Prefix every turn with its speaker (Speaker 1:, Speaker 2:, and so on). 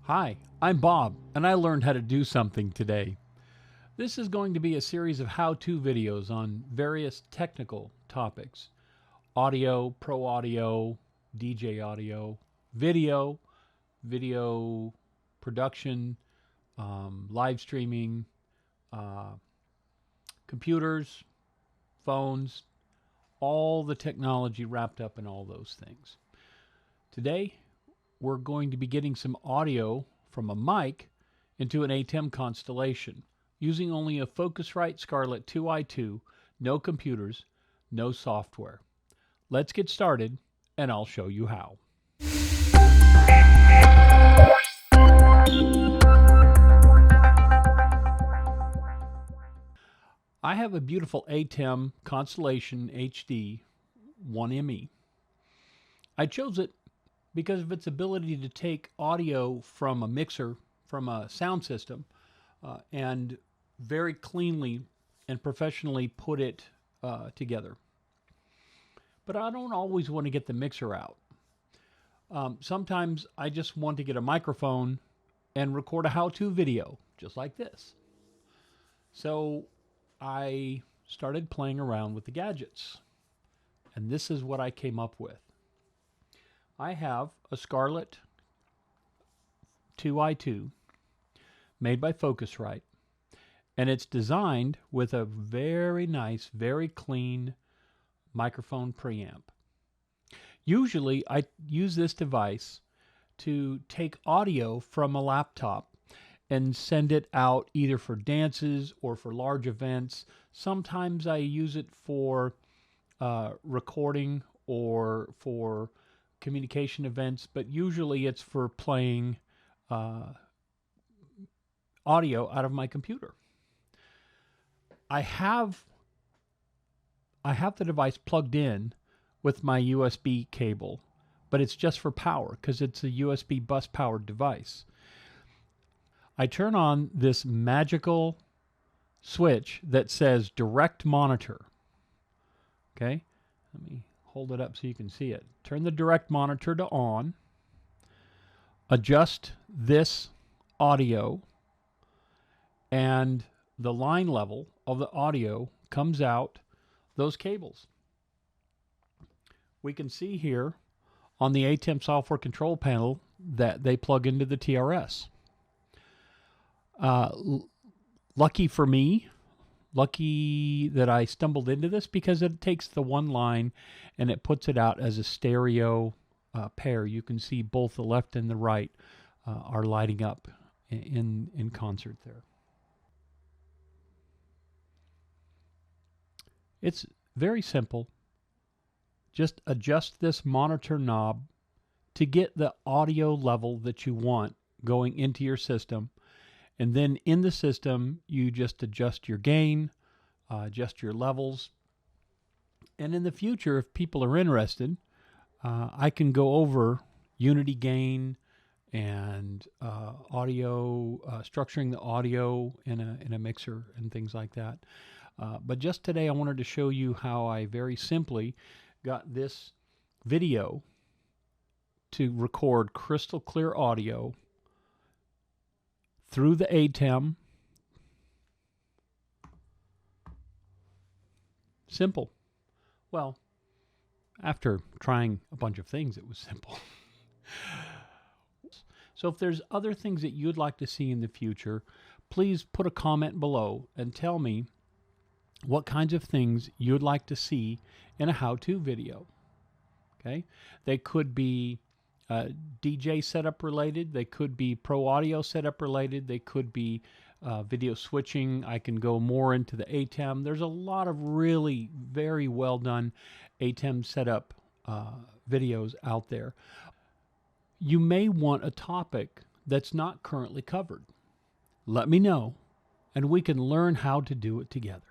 Speaker 1: Hi, I'm Bob, and I learned how to do something today. This is going to be a series of how-to videos on various technical topics. Audio, pro audio, DJ audio, video, video production, live streaming, uh, computers, phones, all the technology wrapped up in all those things. Today, we're going to be getting some audio from a mic into an Atem Constellation using only a Focusrite Scarlett 2i2, no computers, no software. Let's get started and I'll show you how. I have a beautiful Atem Constellation HD 1ME. I chose it because of its ability to take audio from a mixer, from a sound system, and very cleanly and professionally put it together. But I don't always want to get the mixer out. Sometimes I just want to get a microphone and record a how-to video, just like this. So I started playing around with the gadgets, and this is what I came up with. I have a Scarlett 2i2 made by Focusrite, and it's designed with a very nice, very clean microphone preamp. Usually I use this device to take audio from a laptop and send it out either for dances or for large events. Sometimes I use it for recording or for communication events, but usually it's for playing audio out of my computer. I have the device plugged in with my USB cable, but it's just for power because it's a USB bus powered device. I turn on this magical switch that says direct monitor. Okay, let me hold it up so you can see it. Turn the direct monitor to on. Adjust this audio, and the line level of the audio comes out those cables. We can see here on the Atem software control panel that they plug into the TRS. Lucky for me, lucky that I stumbled into this because it takes the one line and it puts it out as a stereo pair. You can see both the left and the right are lighting up in concert there. It's very simple. Just adjust this monitor knob to get the audio level that you want going into your system. And then in the system, you just adjust your gain, adjust your levels. And in the future, if people are interested, I can go over unity gain and audio, structuring the audio in a mixer and things like that. But just today, I wanted to show you how I very simply got this video to record crystal clear audio through the Atem. Simple. Well, after trying a bunch of things, it was simple. So if there's other things that you'd like to see in the future, please put a comment below and tell me what kinds of things you'd like to see in a how-to video. Okay? They could be DJ setup related. They could be pro audio setup related. They could be video switching. I can go more into the Atem. There's a lot of really very well done Atem setup videos out there. You may want a topic that's not currently covered. Let me know, and we can learn how to do it together.